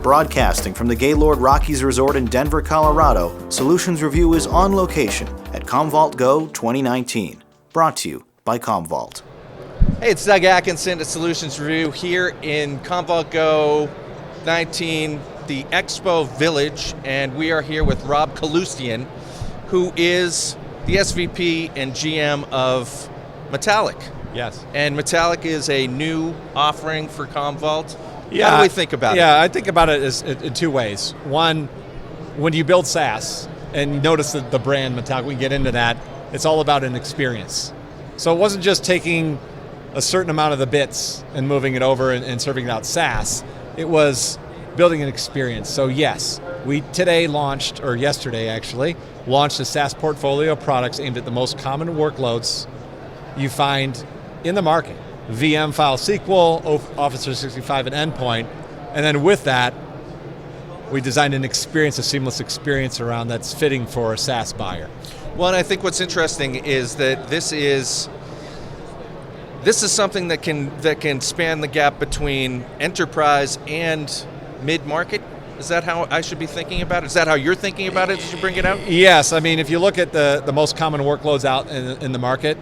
Broadcasting from the Gaylord Rockies Resort in Denver, Colorado, Solutions Review is on location at Commvault GO 2019. Brought to you by Commvault. Hey, it's Doug Atkinson at Solutions Review here in Commvault GO 19, the Expo Village, and we are here with Rob Kaloustian, who is the SVP and GM of Metallic. Yes. And Metallic is a new offering for Commvault. Yeah, how do we think about it? Yeah, I think about it as in two ways. One, when you build SaaS, and you notice the brand Metallic, we can get into that, it's all about an experience. So it wasn't just taking a certain amount of the bits and moving it over and serving it out SaaS. It was building an experience. So yes, we today launched, or yesterday actually, launched a SaaS portfolio of products aimed at the most common workloads you find in the market. VM, File SQL, Office 365, and Endpoint. And then with that, we designed an experience, a seamless experience around that's fitting for a SaaS buyer. Well, and I think what's interesting is that this is something that can span the gap between enterprise and mid-market. Is that how I should be thinking about it? Is that how you're thinking about it as you bring it out? Yes, I mean, if you look at the most common workloads out in the market,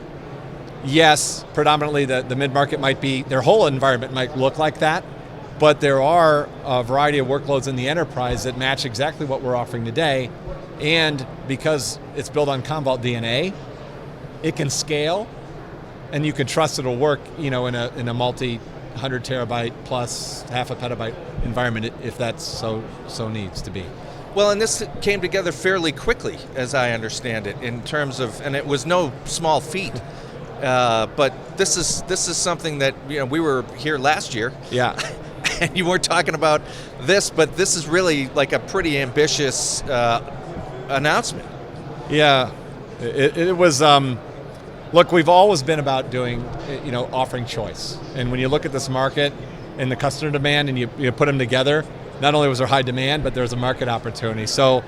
yes, predominantly the mid-market might be, their whole environment might look like that, but there are a variety of workloads in the enterprise that match exactly what we're offering today, and because it's built on Commvault DNA, it can scale, and you can trust it'll work, in a multi-100 terabyte plus half a petabyte environment if that's so needs to be. Well, and this came together fairly quickly, as I understand it, in terms of, and it was no small feat. But this is something that we were here last year. Yeah. And you weren't talking about this, but this is really like a pretty ambitious announcement. Yeah, it was. Look, we've always been about doing, offering choice. And when you look at this market and the customer demand, and you put them together, not only was there high demand, but there's a market opportunity. So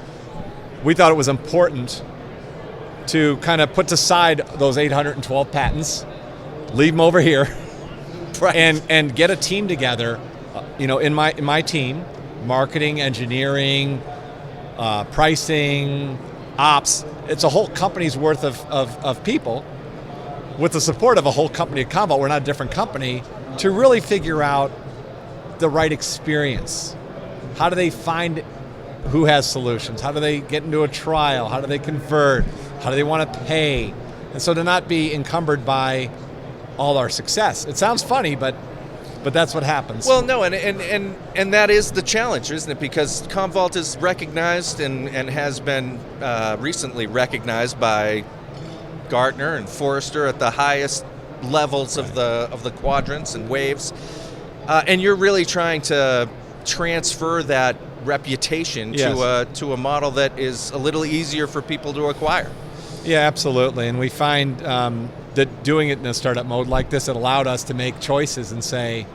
we thought it was important to kind of put aside those 812 patents, leave them over here, right, and get a team together. In my team, marketing, engineering, pricing, ops. It's a whole company's worth of people with the support of a whole company at Commvault. We're not a different company, to really figure out the right experience. How do they find who has solutions? How do they get into a trial? How do they convert? How do they want to pay? And so to not be encumbered by all our success. It sounds funny, but that's what happens. Well, no, and that is the challenge, isn't it? Because Commvault is recognized and has been recently recognized by Gartner and Forrester at the highest levels of the quadrants and waves. And you're really trying to transfer that reputation to a model that is a little easier for people to acquire. Yeah, absolutely. And we find that doing it in a startup mode like this, it allowed us to make choices and say,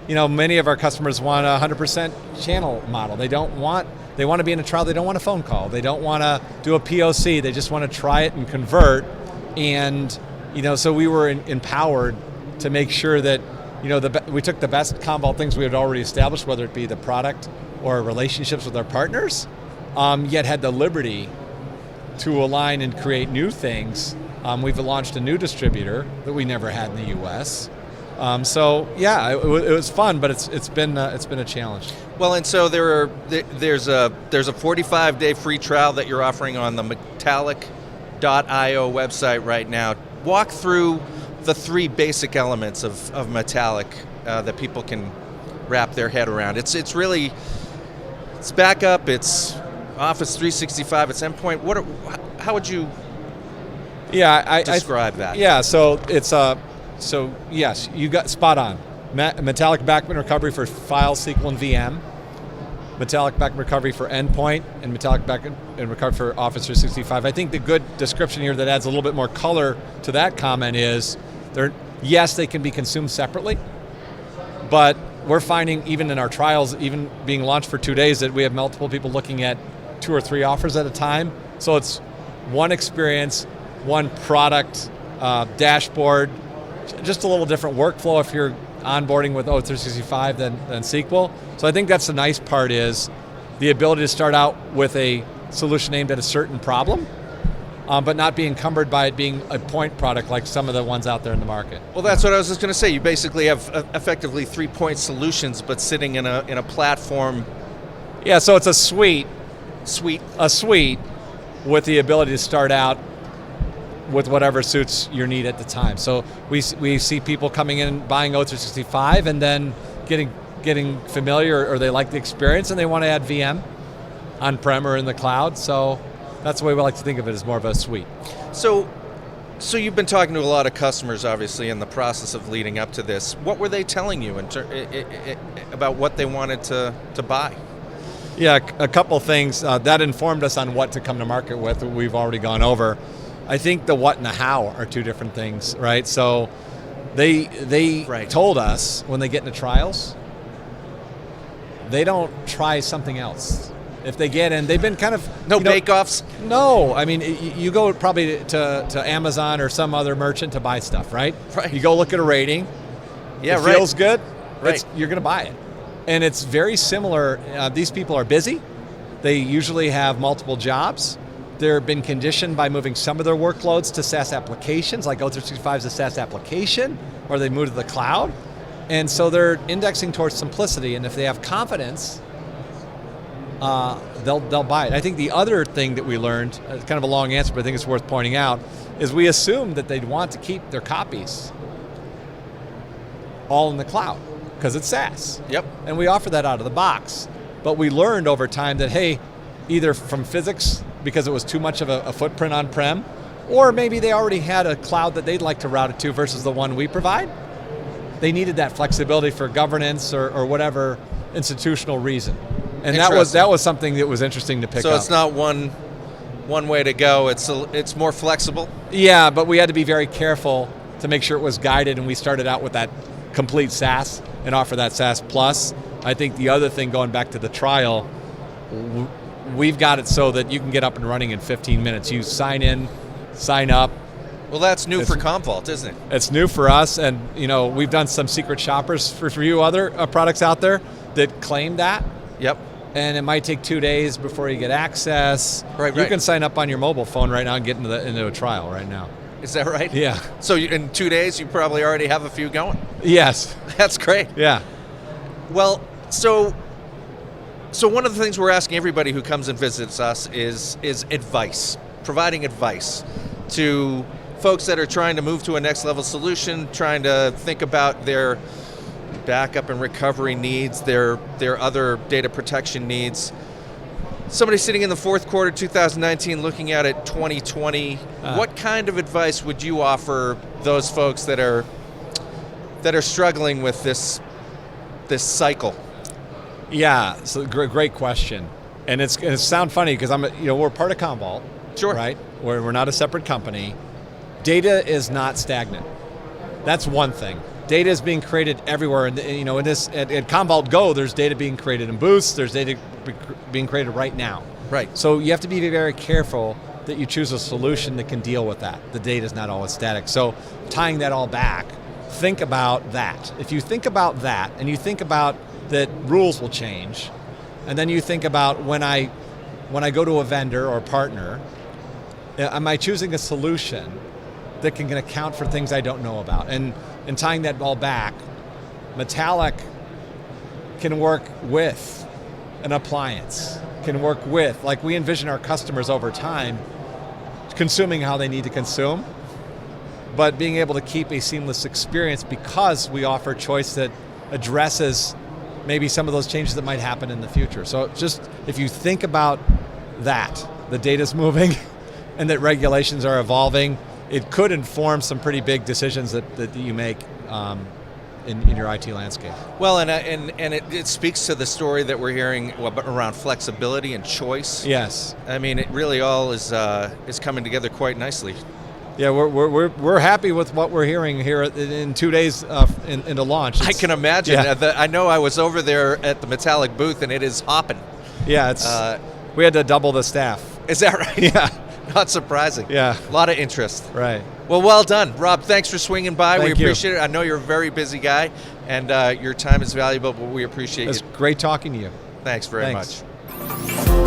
many of our customers want a 100% channel model. They want to be in a trial. They don't want a phone call. They don't want to do a POC. They just want to try it and convert. And, so we were empowered to make sure that, we took the best Commvault things we had already established, whether it be the product or relationships with our partners, yet had the liberty to align and create new things. We've launched a new distributor that we never had in the U.S. It was fun, but it's been a challenge. Well, and so there's a 45-day free trial that you're offering on the Metallic.io website right now. Walk through the three basic elements of Metallic that people can wrap their head around. It's it's backup, it's Office 365, it's endpoint. How would you describe that? Yeah, so it's yes, you got spot on. Metallic backup and recovery for File, SQL, and VM. Metallic backup and recovery for endpoint, and Metallic backup and recovery for Office 365. I think the good description here that adds a little bit more color to that comment is, yes, they can be consumed separately, but we're finding even in our trials, even being launched for 2 days, that we have multiple people looking at 2 or 3 offers at a time. So it's one experience, one product, dashboard, just a little different workflow if you're onboarding with O365 than SQL. So I think that's the nice part, is the ability to start out with a solution aimed at a certain problem, but not be encumbered by it being a point product like some of the ones out there in the market. Well, that's what I was just going to say. You basically have effectively 3-point solutions, but sitting in a platform. Yeah, so it's a suite with the ability to start out with whatever suits your need at the time. So we see people coming in buying O365 and then getting familiar, or they like the experience and they want to add VM on-prem or in the cloud. So that's the way we like to think of it, as more of a suite. So you've been talking to a lot of customers, obviously, in the process of leading up to this. What were they telling you about what they wanted to buy? Yeah, a couple things that informed us on what to come to market with. We've already gone over. I think the what and the how are two different things, right? So they told us when they get into trials, they don't try something else. If they get in, they've been kind of... No bake-offs? No. I mean, you go probably to Amazon or some other merchant to buy stuff, right? Right. You go look at a rating. Yeah, it feels good. Right. You're going to buy it. And it's very similar. These people are busy. They usually have multiple jobs. They've been conditioned by moving some of their workloads to SaaS applications, like O365 is a SaaS application, or they move to the cloud. And so they're indexing towards simplicity. And if they have confidence, they'll buy it. I think the other thing that we learned, it's kind of a long answer, but I think it's worth pointing out, is we assumed that they'd want to keep their copies all in the cloud because it's SaaS. Yep. And we offer that out of the box. But we learned over time that, hey, either from physics, because it was too much of a footprint on-prem, or maybe they already had a cloud that they'd like to route it to versus the one we provide. They needed that flexibility for governance or whatever institutional reason. And that was something that was interesting to pick up. So it's not one way to go. It's more flexible. Yeah, but we had to be very careful to make sure it was guided, and we started out with that complete SaaS and offer that SaaS plus. I think the other thing, going back to the trial, we've got it so that you can get up and running in 15 minutes. You sign in, sign up. Well, that's new for Commvault, isn't it? It's new for us, and we've done some secret shoppers for you other products out there that claim that. Yep. And it might take 2 days before you get access. Right. You can sign up on your mobile phone right now and get into a trial right now. Is that right? Yeah. So in 2 days, you probably already have a few going. Yes. That's great. Yeah. Well, so one of the things we're asking everybody who comes and visits us is advice, providing advice to folks that are trying to move to a next level solution, trying to think about their backup and recovery needs, their other data protection needs. Somebody sitting in the fourth quarter 2019 looking out at 2020, what kind of advice would you offer those folks that are struggling with this cycle? Yeah, so great question. And it's going to sound funny because we're part of Commvault. Sure. Right? We're not a separate company. Data is not stagnant. That's one thing. Data is being created everywhere, and in this at Commvault GO, there's data being created in booths. There's data being created right now. Right. So you have to be very careful that you choose a solution that can deal with that. The data is not always static. So tying that all back, think about that. If you think about that, and you think about that rules will change, and then you think about when I go to a vendor or partner, am I choosing a solution that can account for things I don't know about? And tying that all back, Metallic can work with an appliance, can work with, like we envision our customers over time, consuming how they need to consume, but being able to keep a seamless experience because we offer choice that addresses maybe some of those changes that might happen in the future. So just, if you think about that, the data's moving and that regulations are evolving, it could inform some pretty big decisions that you make in your IT landscape. Well, and it speaks to the story that we're hearing around flexibility and choice. Yes. I mean, it really all is coming together quite nicely. Yeah, we're happy with what we're hearing here in 2 days into launch. I can imagine. Yeah. I know I was over there at the Metallic booth, and it is hopping. Yeah, we had to double the staff. Is that right? Yeah. Not surprising. Yeah. A lot of interest. Right. Well done. Rob, thanks for swinging by. Thank We you. appreciate it. I know you're a very busy guy, and your time is valuable, but we appreciate It's you. great talking to you. Thanks very Thanks. much.